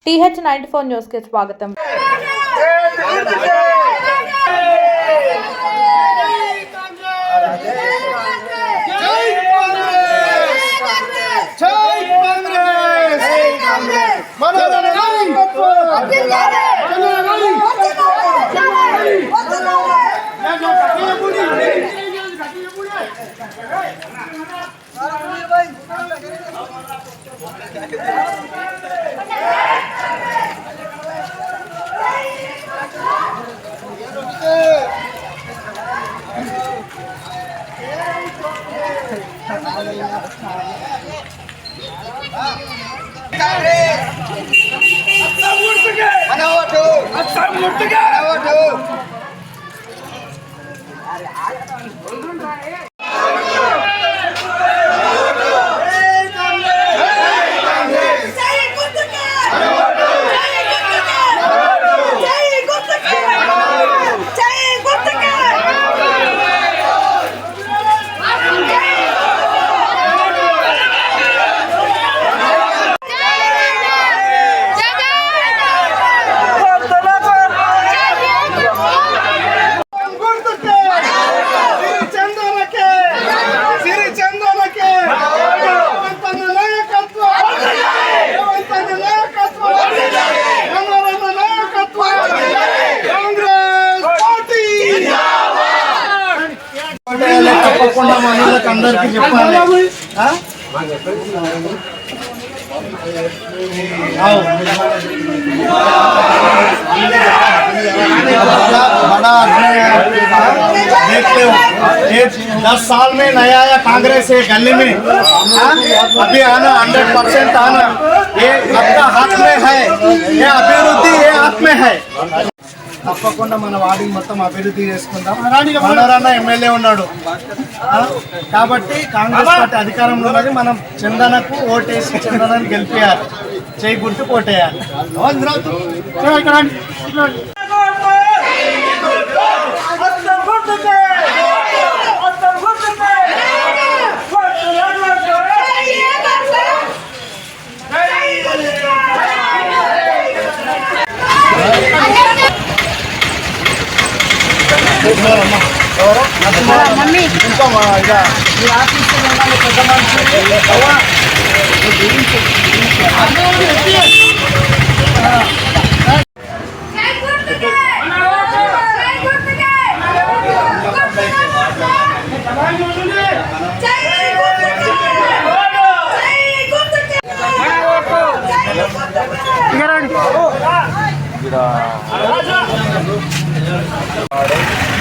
TH94 news కి స్వాగతం. తప్పకుండా మనకి అందరికి చెప్పాలి. बड़ा देखते हो 10 साल में नया आया कांग्रेस है गली में अभी आना 100% आना ये आपका हाथ में है ये अभिवृद्धि ये हाथ में है తప్పకుండా మన వార్డుని మొత్తం అభివృద్ధి చేసుకుందాం. మనోరన్న ఎమ్మెల్యే ఉన్నాడు కాబట్టి కాంగ్రెస్ పార్టీ అధికారంలో ఉన్నది. మనం చందనకు ఓటేసి చందనాన్ని గెలిపేయాలి, చేయి గుర్తు ఓటేయాలి.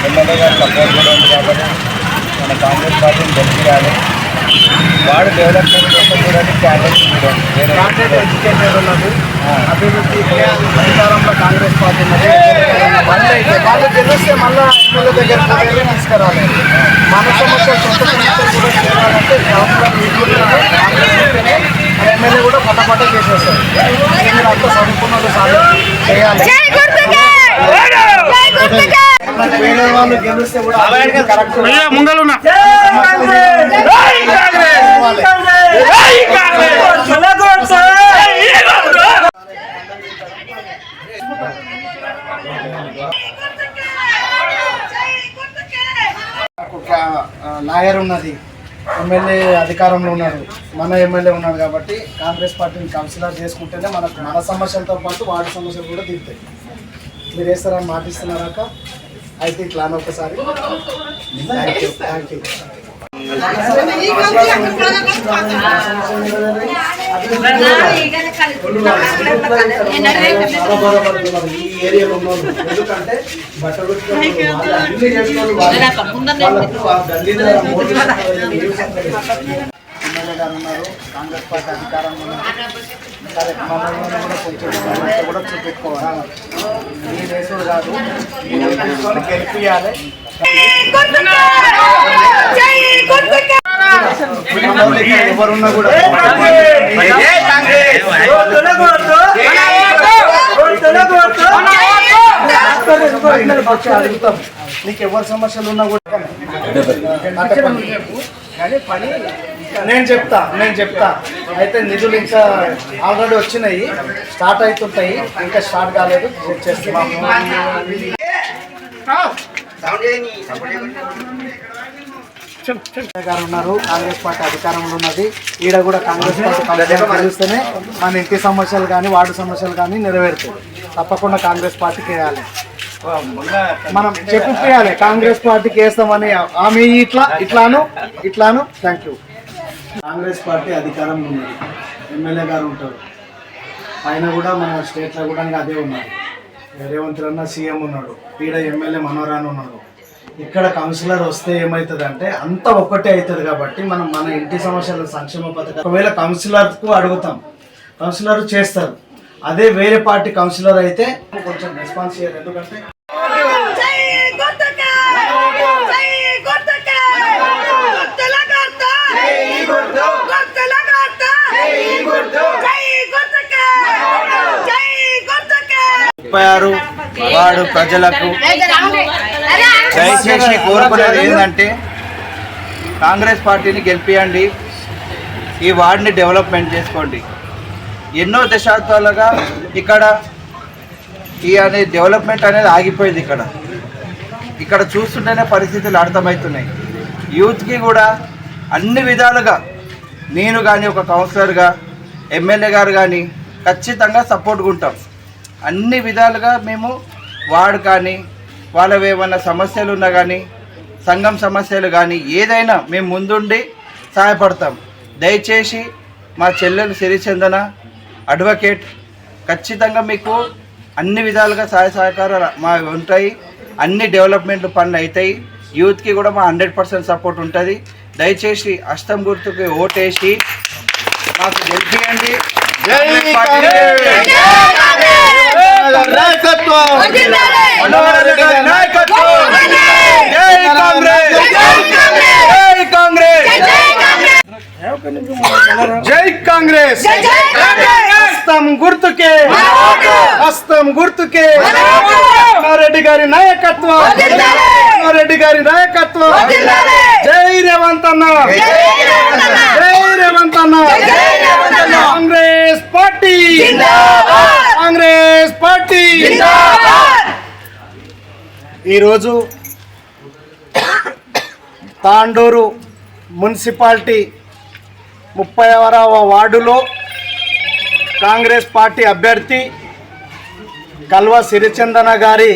ఎమ్మెల్యే గారు సపోర్ట్ కూడా ఉంది కాబట్టి మన కాంగ్రెస్ పార్టీని గెలిపించాలి. వాడు డెవలప్మెంట్ కోసం కూడా క్యాండిడేట్ ఎడ్యుకేటెడ్ ఉన్నది, అభివృద్ధి అధికారంలో కాంగ్రెస్ పార్టీ ఉన్నది. వాళ్ళు గెలిస్తే మళ్ళీ ఎమ్మెల్యే దగ్గర తీసుకురావాలి. మన సమస్యలు సొంత సమస్యలు కూడా చేయాలంటే ఎమ్మెల్యే కూడా పట్టపట్ట చేసేస్తారు. మీరు అంతా చదువుకున్నది సాధన చేయాలి. వేరే వాళ్ళు గెలిస్తే కూడా ముంగలు లాయర్ ఉన్నది, ఎమ్మెల్యే అధికారంలో ఉన్నాడు, మన ఎమ్మెల్యే ఉన్నాడు కాబట్టి కాంగ్రెస్ పార్టీని కన్సిడర్ చేసుకుంటేనే మనకు మన సమస్యలతో పాటు వాటి సమస్యలు కూడా తీరుతాయి. మీరు వేస్తారని మాటిస్తున్నారాక అయితే ఇట్లా అని ఒకసారి థ్యాంక్ యూ. ఈ ఏరియాలో ఉన్నాను ఎందుకంటే బట్టలు ఎమ్మెల్యే గారు ఉన్నారు, కాంగ్రెస్ పార్టీ అధికారంలో ఉన్నారు. సరే మమ్మల్ని కూడా కొంచెం కూడా చూపెట్టుకోవాలి. ఈ దేశం కాదు తీసుకొని గెలిపియాలి. ఎవరున్నా కూడా నీకు ఎవరి సమస్యలు ఉన్నా కూడా కానీ పని నేను చెప్తా అయితే నిధులు ఇంకా ఆల్రెడీ వచ్చినాయి, స్టార్ట్ అవుతుంటాయి, ఇంకా స్టార్ట్ కాలేదు, చేస్తున్నాం. గారు ఉన్నారు, కాంగ్రెస్ పార్టీ అధికారంలో ఉన్నది, ఈడ కూడా కాంగ్రెస్ పార్టీ గెలిస్తేనే మన ఇంటి సమస్యలు కానీ వార్డు సమస్యలు కానీ నెరవేరుతాయి. తప్పకుండా కాంగ్రెస్ పార్టీకి వేయాలి, మనం చెప్పియాలి కాంగ్రెస్ పార్టీకి వేస్తామని ఆమె ఇట్లాను. Thank you. కాంగ్రెస్ పార్టీ అధికారంలో ఉన్నది, ఎమ్మెల్యే గారు ఉంటారు, ఆయన కూడా మన స్టేట్లో కూడా అదే ఉన్నారు. రేవంత్ రెడ్డి సీఎం ఉన్నాడు, ఈడ ఎమ్మెల్యే మనోహరాన్ ఉన్నాడు. ఇక్కడ కౌన్సిలర్ వస్తే ఏమవుతుంది అంటే అంతా ఒక్కటే అవుతుంది. కాబట్టి మనం మన ఇంటి సమస్యలు సంక్షేమ పథకం ఒకవేళ కౌన్సిలర్కు అడుగుతాం, కౌన్సిలర్ చేస్తారు. అదే వేరే పార్టీ కౌన్సిలర్ అయితే కొంచెం రెస్పాన్స్ చేయరు. ఎందుకంటే వాడు ప్రజలకు దయచేసి కోరుకునేది ఏంటంటే కాంగ్రెస్ పార్టీని గెలిపియండి, ఈ వార్డుని డెవలప్మెంట్ చేసుకోండి. ఎన్నో దశాబ్దాలుగా ఇక్కడ డెవలప్మెంట్ అనేది ఆగిపోయింది. ఇక్కడ చూస్తుంటేనే పరిస్థితులు అర్థమవుతున్నాయి. యూత్కి కూడా అన్ని విధాలుగా నేను కానీ ఒక కౌన్సిలర్గా, ఎమ్మెల్యే గారు కానీ ఖచ్చితంగా సపోర్ట్గా ఉంటాం. అన్ని విధాలుగా మేము వార్డు కానీ వాళ్ళవి ఏమన్నా సమస్యలు ఉన్నా కానీ సంఘం సమస్యలు కానీ ఏదైనా మేము ముందుండి సహాయపడతాం. దయచేసి మా చెల్లెలు సిరిచందన అడ్వకేట్ ఖచ్చితంగా మీకు అన్ని విధాలుగా సహాయ సహకారాలు మా ఉంటాయి, అన్ని డెవలప్మెంట్ పనులు అవుతాయి. యూత్కి కూడా మా 100% సపోర్ట్ ఉంటుంది. దయచేసి అష్టం గుర్తుకి ఓటేసి మాకు గెలిపియండి. జై కాంగ్రెస్, హస్తం గుర్తుకే రెడ్డి గారి నాయకత్వం, జై రేవంత్ అన్న, కాంగ్రెస్ పార్టీ, కాంగ్రెస్ పార్టీ. ఈరోజు తాండూరు మున్సిపాలిటీ 30వ వార్డులో కాంగ్రెస్ పార్టీ అభ్యర్థి కల్వ సిరిచందన గారి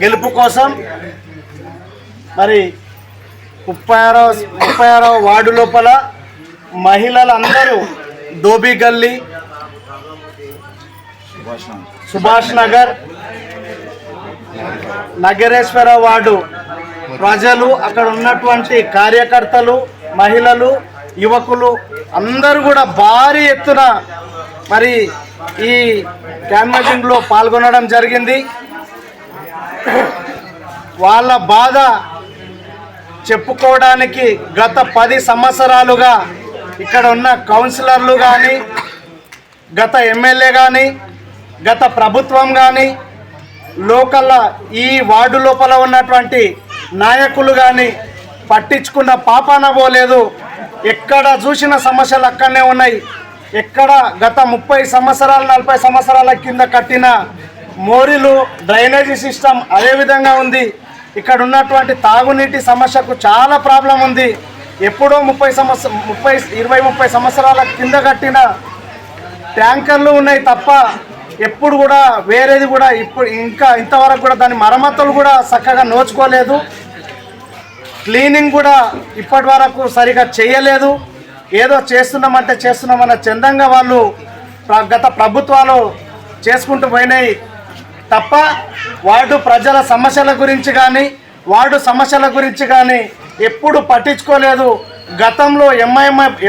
గెలుపు కోసం మరి 36వ వార్డు లోపల మహిళలందరూ దోబీ గల్లీ, సుభాష్ నగర్, నగరేశ్వర వార్డు ప్రజలు, అక్కడ ఉన్నటువంటి కార్యకర్తలు, మహిళలు, యువకులు అందరూ కూడా భారీ ఎత్తున మరి ఈ క్యాన్వాసింగ్లో పాల్గొనడం జరిగింది. వాళ్ళ బాధ చెప్పుకోవడానికి గత 10 సంవత్సరాలుగా ఇక్కడ ఉన్న కౌన్సిలర్లు కానీ, గత ఎమ్మెల్యే కానీ, గత ప్రభుత్వం కానీ, లోకల్ ఈ వార్డు లోపల ఉన్నటువంటి నాయకులు కానీ పట్టించుకున్న పాపాన పోలేదు. ఎక్కడ చూసిన సమస్యలు అక్కడనే ఉన్నాయి. ఎక్కడ గత 30 సంవత్సరాలు 40 సంవత్సరాల కింద కట్టిన మోరీలు, డ్రైనేజీ సిస్టమ్ అదే విధంగా ఉంది. ఇక్కడ ఉన్నటువంటి తాగునీటి సమస్యకు చాలా ప్రాబ్లం ఉంది. ఎప్పుడో 20-30 సంవత్సరాల కింద కట్టిన ట్యాంకర్లు ఉన్నాయి తప్ప ఎప్పుడు కూడా వేరేది కూడా ఇప్పుడు ఇంతవరకు కూడా దాని మరమ్మతులు కూడా చక్కగా నోచుకోలేదు. క్లీనింగ్ కూడా ఇప్పటి వరకు సరిగా చేయలేదు. ఏదో చేస్తున్నామన్న చందంగా వాళ్ళు గత ప్రభుత్వాలు చేసుకుంటూ పోయినాయి తప్ప వార్డు ప్రజల సమస్యల గురించి కానీ, వార్డు సమస్యల గురించి కానీ ఎప్పుడు పట్టించుకోలేదు. గతంలో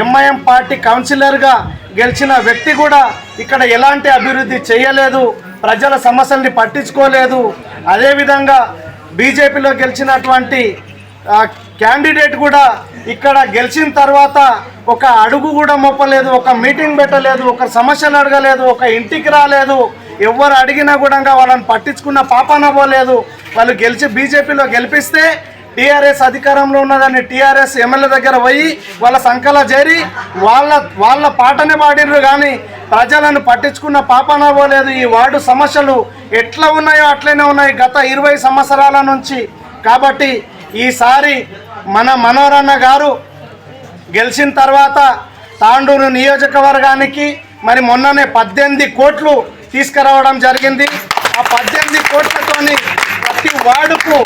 ఎంఐఎం పార్టీ కౌన్సిలర్గా గెలిచిన వ్యక్తి కూడా ఇక్కడ ఎలాంటి అభివృద్ధి చేయలేదు, ప్రజల సమస్యల్ని పట్టించుకోలేదు. అదేవిధంగా బీజేపీలో గెలిచినటువంటి క్యాండిడేట్ కూడా ఇక్కడ గెలిచిన తర్వాత ఒక అడుగు కూడా మోపలేదు, ఒక మీటింగ్ పెట్టలేదు, ఒక సమస్యలు అడగలేదు, ఒక ఇంటికి రాలేదు. ఎవరు అడిగినా కూడా వాళ్ళని పట్టించుకున్న పాపాన పోలేదు. వాళ్ళు బీజేపీలో గెలిపిస్తే టీఆర్ఎస్ అధికారంలో ఉన్నదని టీఆర్ఎస్ ఎమ్మెల్యే దగ్గర పోయి వాళ్ళ సంకల చేరి వాళ్ళ పాటనే పాడిర్రు కానీ ప్రజలను పట్టించుకున్న పాపన పోలేదు. ఈ వార్డు సమస్యలు ఎట్లా ఉన్నాయో అట్లనే ఉన్నాయి గత 20 సంవత్సరాల నుంచి. కాబట్టి ఈసారి మన మనోరన్న గారు గెలిచిన తర్వాత తాండూరు నియోజకవర్గానికి మరి మొన్ననే 18 కోట్లు తీసుకురావడం జరిగింది. ఆ 18 కోట్లతోని ప్రతి వార్డుకు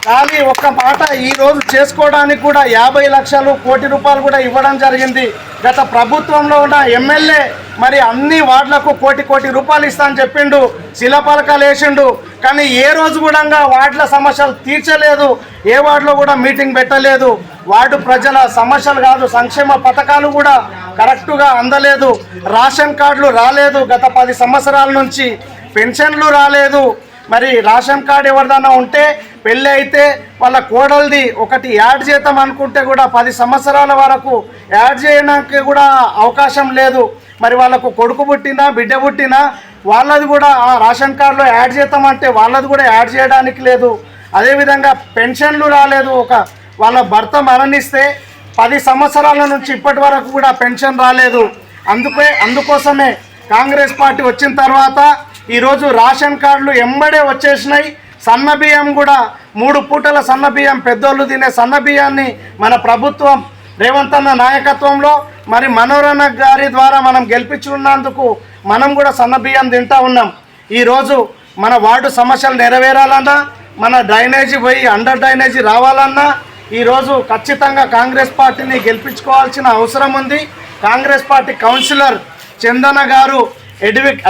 కానీ ఒక్క మాట ఈరోజు చేసుకోవడానికి కూడా 50 లక్షలు కోటి రూపాయలు కూడా ఇవ్వడం జరిగింది. గత ప్రభుత్వంలో ఉన్న ఎమ్మెల్యే మరి అన్ని వార్డులకు కోటి రూపాయలు ఇస్తా అని చెప్పిండు, శిలాపలకాలు వేసిండు. కానీ ఏ రోజు కూడా వార్డుల సమస్యలు తీర్చలేదు, ఏ వార్డులో కూడా మీటింగ్ పెట్టలేదు. వార్డు ప్రజల సమస్యలు కాదు, సంక్షేమ పథకాలు కూడా కరెక్టుగా అందలేదు, రేషన్ కార్డులు రాలేదు గత 10 సంవత్సరాల నుంచి, పెన్షన్లు రాలేదు. మరి రేషన్ కార్డు ఎవరిదన్నా ఉంటే పెళ్ళి అయితే వాళ్ళ కోడలిది ఒకటి యాడ్ చేద్దాం అనుకుంటే కూడా 10 సంవత్సరాల వరకు యాడ్ చేయడానికి కూడా అవకాశం లేదు. మరి వాళ్ళకు కొడుకు పుట్టినా బిడ్డ పుట్టినా వాళ్ళది కూడా ఆ రేషన్ కార్డులో యాడ్ చేద్దామంటే వాళ్ళది కూడా యాడ్ చేయడానికి లేదు. అదేవిధంగా పెన్షన్లు రాలేదు. వాళ్ళ భర్త మరణిస్తే 10 సంవత్సరాల నుంచి ఇప్పటి వరకు కూడా పెన్షన్ రాలేదు. అందుకోసమే కాంగ్రెస్ పార్టీ వచ్చిన తర్వాత ఈరోజు రేషన్ కార్డులు ఎంబడే వచ్చేసినాయి. సన్న బియ్యం కూడా 3 పూటల సన్న బియ్యం, పెద్దోళ్ళు తినే సన్న బియ్యాన్ని మన ప్రభుత్వం రేవంత్ అన్న నాయకత్వంలో మరి మనోరన్న గారి ద్వారా మనం గెలిపించుకున్నందుకు మనం కూడా సన్న బియ్యం తింటా ఉన్నాం. ఈరోజు మన వార్డు సమస్యలు నెరవేరాలన్నా, మన డ్రైనేజీ పోయి అండర్ డ్రైనేజీ రావాలన్నా ఈరోజు ఖచ్చితంగా కాంగ్రెస్ పార్టీని గెలిపించుకోవాల్సిన అవసరం ఉంది. కాంగ్రెస్ పార్టీ కౌన్సిలర్ చందన గారు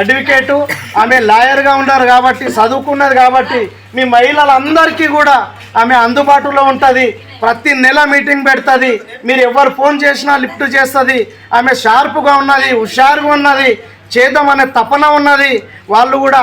అడ్వకేటు, ఆమె లాయర్గా ఉన్నారు కాబట్టి, చదువుకున్నది కాబట్టి మీ మహిళలందరికీ కూడా ఆమె అందుబాటులో ఉంటుంది. ప్రతి నెల మీటింగ్ పెడుతుంది. మీరు ఎవరు ఫోన్ చేసినా లిఫ్ట్ చేస్తుంది. ఆమె షార్ప్గా ఉన్నది, హుషారుగా ఉన్నది, చేద్దామనే తపన ఉన్నది. వాళ్ళు కూడా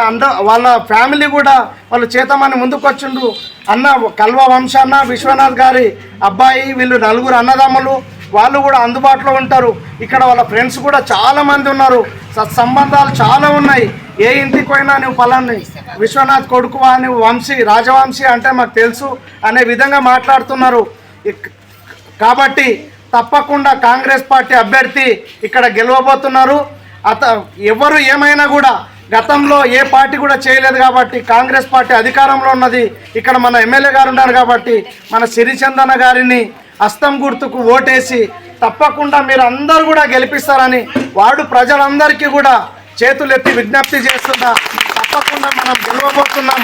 వాళ్ళ ఫ్యామిలీ కూడా వాళ్ళు చేద్దామని ముందుకు వచ్చిండ్రు. అన్న కల్వ వంశాన్న విశ్వనాథ్ గారి అబ్బాయి, వీళ్ళు 4 అన్నదమ్ములు, వాళ్ళు కూడా అందుబాటులో ఉంటారు. ఇక్కడ వాళ్ళ ఫ్రెండ్స్ కూడా చాలామంది ఉన్నారు. సత్సంబంధాలు చాలా ఉన్నాయి. ఏ ఇంటికి పోయినా నువ్వు పలాన్ని విశ్వనాథ్ కొడుకువా, నువ్వు వంశీ రాజవంశీ అంటే మాకు తెలుసు అనే విధంగా మాట్లాడుతున్నారు. కాబట్టి తప్పకుండా కాంగ్రెస్ పార్టీ అభ్యర్థి ఇక్కడ గెలవబోతున్నారు. ఎవరు ఏమైనా కూడా గతంలో ఏ పార్టీ కూడా చేయలేదు కాబట్టి కాంగ్రెస్ పార్టీ అధికారంలో ఉన్నది. ఇక్కడ మన ఎమ్మెల్యే గారు ఉన్నారు కాబట్టి మన సిరిచందన గారిని హస్తం గుర్తుకు ఓటేసి తప్పకుండా మీరు అందరూ కూడా గెలిపిస్తారని వార్డు ప్రజలందరికీ కూడా చేతులెత్తి విజ్ఞప్తి చేస్తున్నా. తప్పకుండా మనం గెలవబోతున్నాం,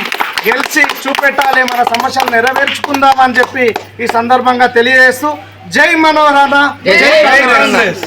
గెలిచి చూపెట్టాలి, మన సమస్యలు నెరవేర్చుకుందామని చెప్పి ఈ సందర్భంగా తెలియజేస్తూ జై మనోరన్న, జై కాంగ్రెస్.